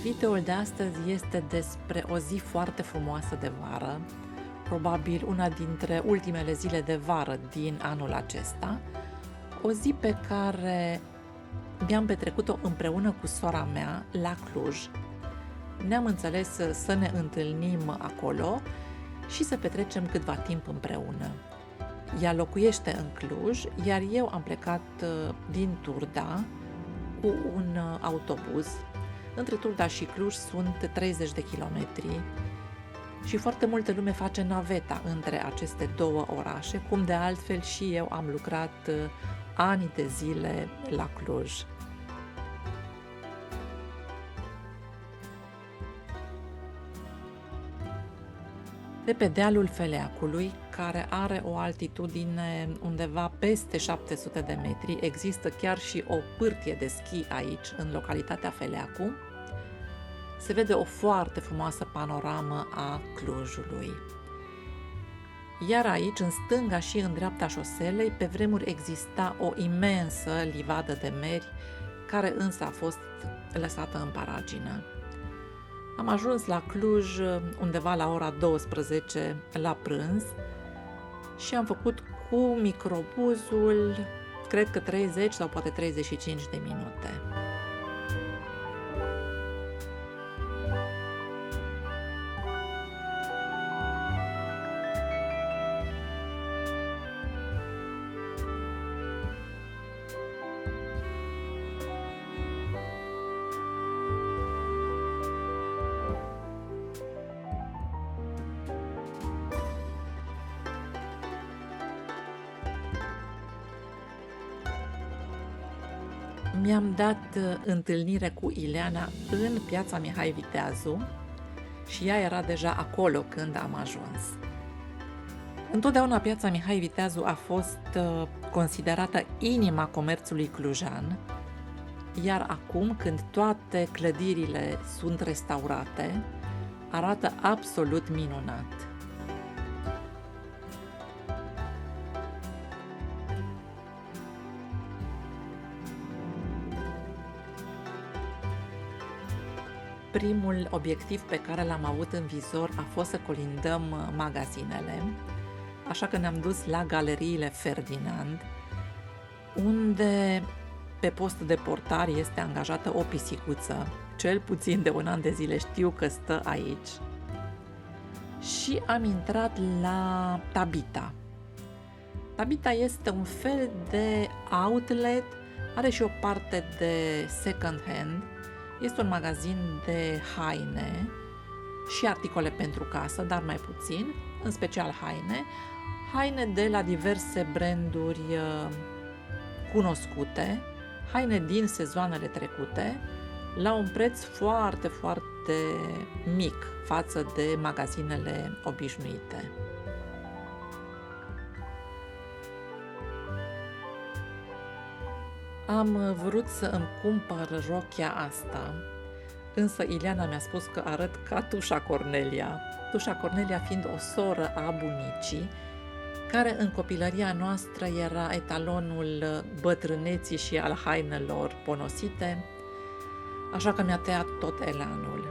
Videoul de astăzi este despre o zi foarte frumoasă de vară, probabil una dintre ultimele zile de vară din anul acesta, o zi pe care mi-am petrecut-o împreună cu sora mea la Cluj. Ne-am înțeles să ne întâlnim acolo și să petrecem câtva timp împreună. Ea locuiește în Cluj, iar eu am plecat din Turda cu un autobuz. Între Turda și Cluj sunt 30 de kilometri și foarte multă lume face naveta între aceste două orașe, cum de altfel și eu am lucrat ani de zile la Cluj. De pe dealul Feleacului, care are o altitudine undeva peste 700 de metri, există chiar și o pârtie de schi aici, în localitatea Feleacu, se vede o foarte frumoasă panoramă a Clujului. Iar aici, în stânga și în dreapta șoselei, pe vremuri exista o imensă livadă de meri, care însă a fost lăsată în paragină. Am ajuns la Cluj undeva la ora 12 la prânz și am făcut cu microbuzul, cred că 30 sau poate 35 de minute. Mi-am dat întâlnire cu Ileana în piața Mihai Viteazu și ea era deja acolo când am ajuns. Întotdeauna piața Mihai Viteazu a fost considerată inima comerțului clujan, iar acum, când toate clădirile sunt restaurate, arată absolut minunat. Primul obiectiv pe care l-am avut în vizor a fost să colindăm magazinele, așa că ne-am dus la galeriile Ferdinand, unde pe post de portar este angajată o pisicuță, cel puțin de un an de zile știu că stă aici. Și am intrat la Tabita. Tabita este un fel de outlet, are și o parte de second hand. Este un magazin de haine și articole pentru casă, dar mai puțin, în special haine de la diverse branduri cunoscute, haine din sezoanele trecute, la un preț foarte, foarte mic față de magazinele obișnuite. Am vrut să îmi cumpăr rochia asta, însă Ileana mi-a spus că arăt ca Tușa Cornelia, Tușa Cornelia fiind o soră a bunicii, care în copilăria noastră era etalonul bătrâneții și al hainelor ponosite, așa că mi-a tăiat tot elanul.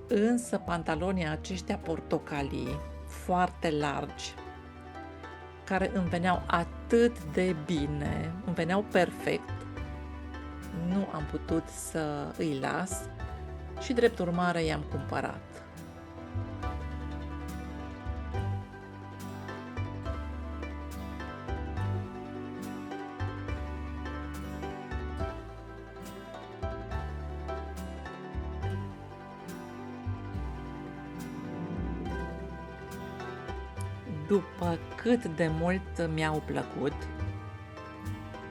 Însă pantalonii aceștia portocalii, foarte largi, care îmi veneau atât de bine, îmi veneau perfect, nu am putut să îi las și drept urmare i-am cumpărat. După cât de mult mi-au plăcut,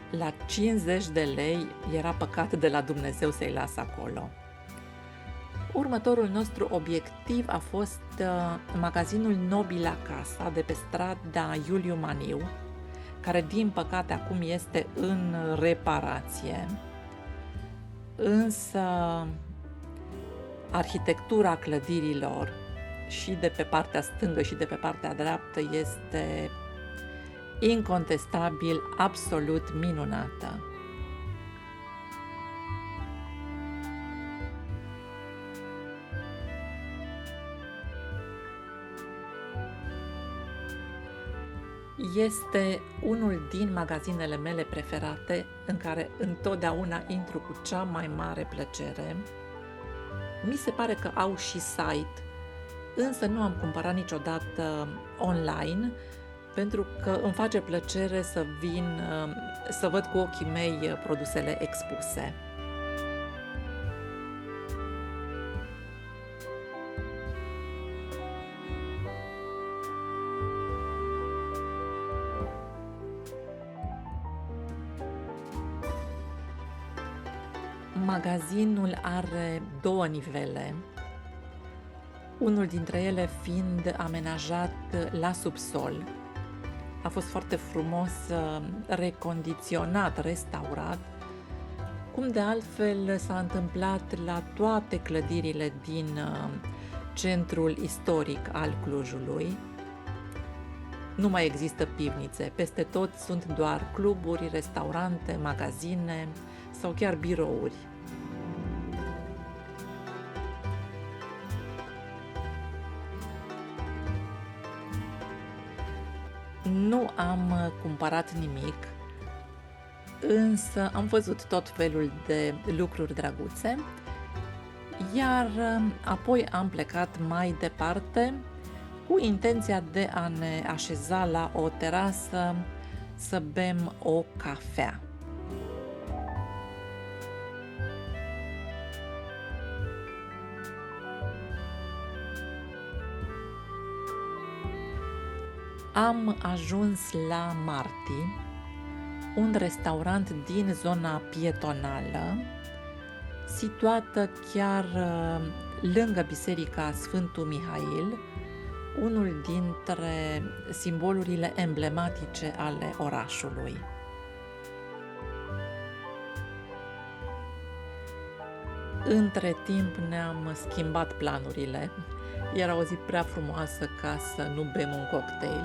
la 50 de lei era păcat de la Dumnezeu să-i las acolo. Următorul nostru obiectiv a fost magazinul Nobila Casa de pe strada Iuliu Maniu, care din păcate acum este în reparație, însă arhitectura clădirilor și de pe partea stângă și de pe partea dreaptă este incontestabil absolut minunată. Este unul din magazinele mele preferate, în care întotdeauna intru cu cea mai mare plăcere. Mi se pare că au și site, însă nu am cumpărat niciodată online, pentru că îmi face plăcere să vin să văd cu ochii mei produsele expuse. Magazinul are două nivele, unul dintre ele fiind amenajat la subsol. A fost foarte frumos recondiționat, restaurat, cum de altfel s-a întâmplat la toate clădirile din centrul istoric al Clujului. Nu mai există pivnițe, peste tot sunt doar cluburi, restaurante, magazine sau chiar birouri. Nu am cumpărat nimic, însă am văzut tot felul de lucruri drăguțe, iar apoi am plecat mai departe cu intenția de a ne așeza la o terasă să bem o cafea. Am ajuns la Marti, un restaurant din zona pietonală, situată chiar lângă Biserica Sfântul Mihail, unul dintre simbolurile emblematice ale orașului. Între timp ne-am schimbat planurile. Era o zi prea frumoasă ca să nu bem un cocktail,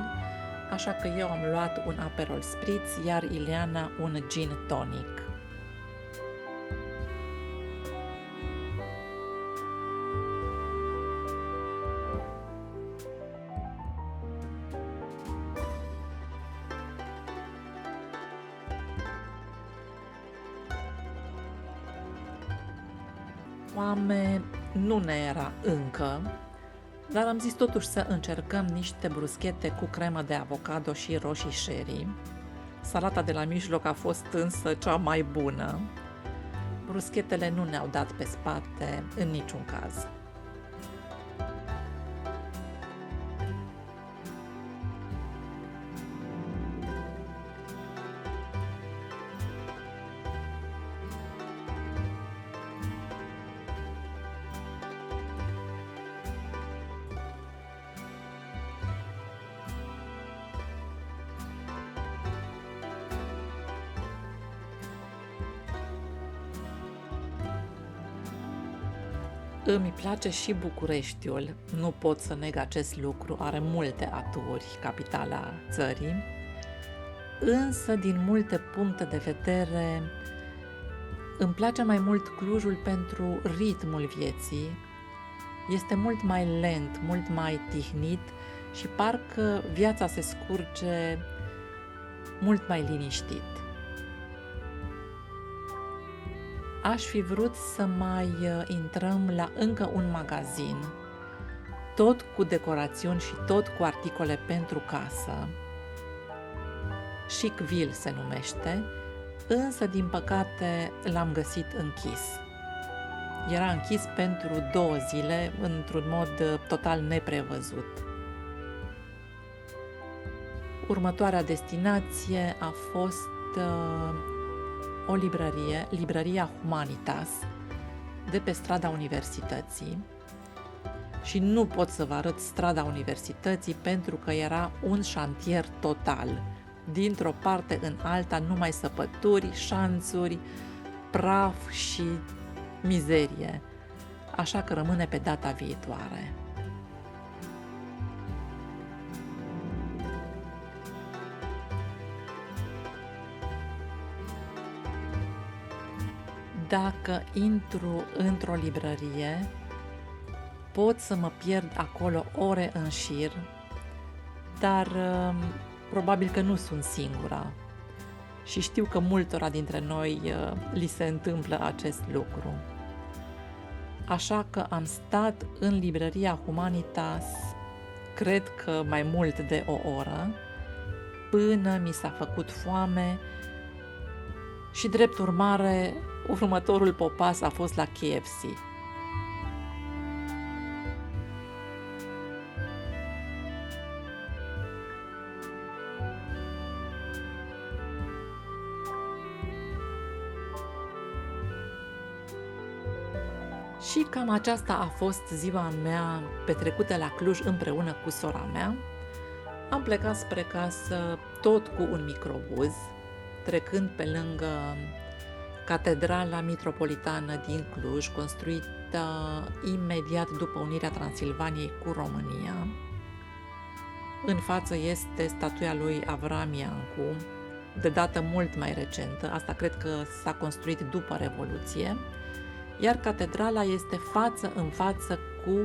așa că eu am luat un Aperol Spritz, iar Ileana un gin tonic. Foame nu ne era încă, dar am zis totuși să încercăm niște bruschete cu cremă de avocado și roșii sherry. Salata de la mijloc a fost însă cea mai bună. Bruschetele nu ne-au dat pe spate în niciun caz. Îmi place și Bucureștiul, nu pot să neg acest lucru, are multe aturi, capitala țării, însă din multe puncte de vedere îmi place mai mult Clujul pentru ritmul vieții. Este mult mai lent, mult mai tihnit și parcă viața se scurge mult mai liniștit. Aș fi vrut să mai intrăm la încă un magazin, tot cu decorațiuni și tot cu articole pentru casă. Chicville se numește, însă din păcate l-am găsit închis. Era închis pentru 2 zile, într-un mod total neprevăzut. Următoarea destinație a fost o librărie, Librăria Humanitas, de pe strada Universității. Și nu pot să vă arăt strada Universității pentru că era un șantier total. Dintr-o parte în alta numai săpături, șanțuri, praf și mizerie. Așa că rămâne pe data viitoare. Dacă intru într-o librărie, pot să mă pierd acolo ore în șir, dar Probabil că nu sunt singura și știu că multora dintre noi li se întâmplă acest lucru. Așa că am stat în librăria Humanitas, cred că mai mult de o oră, până mi s-a făcut foame și, drept urmare, următorul popas a fost la KFC. Și cam aceasta a fost ziua mea petrecută la Cluj împreună cu sora mea. Am plecat spre casă tot cu un microbuz, trecând pe lângă Catedrala Mitropolitană din Cluj, construită imediat după unirea Transilvaniei cu România. În față este statuia lui Avram Iancu, de dată mult mai recentă, asta cred că s-a construit după Revoluție, iar catedrala este față în față cu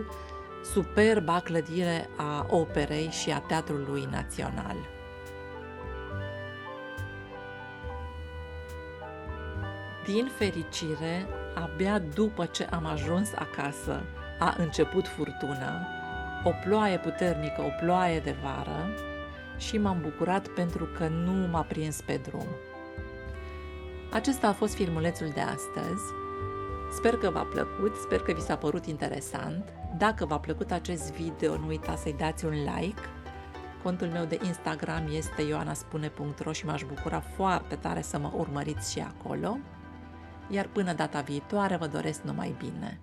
superba clădire a Operei și a Teatrului Național. Din fericire, abia după ce am ajuns acasă, a început furtuna, o ploaie puternică, o ploaie de vară, și m-am bucurat pentru că nu m-a prins pe drum. Acesta a fost filmulețul de astăzi. Sper că v-a plăcut, sper că vi s-a părut interesant. Dacă v-a plăcut acest video, nu uitați să-i dați un like. Contul meu de Instagram este ioanaspune.ro și m-aș bucura foarte tare să mă urmăriți și acolo. Iar până data viitoare, vă doresc numai bine!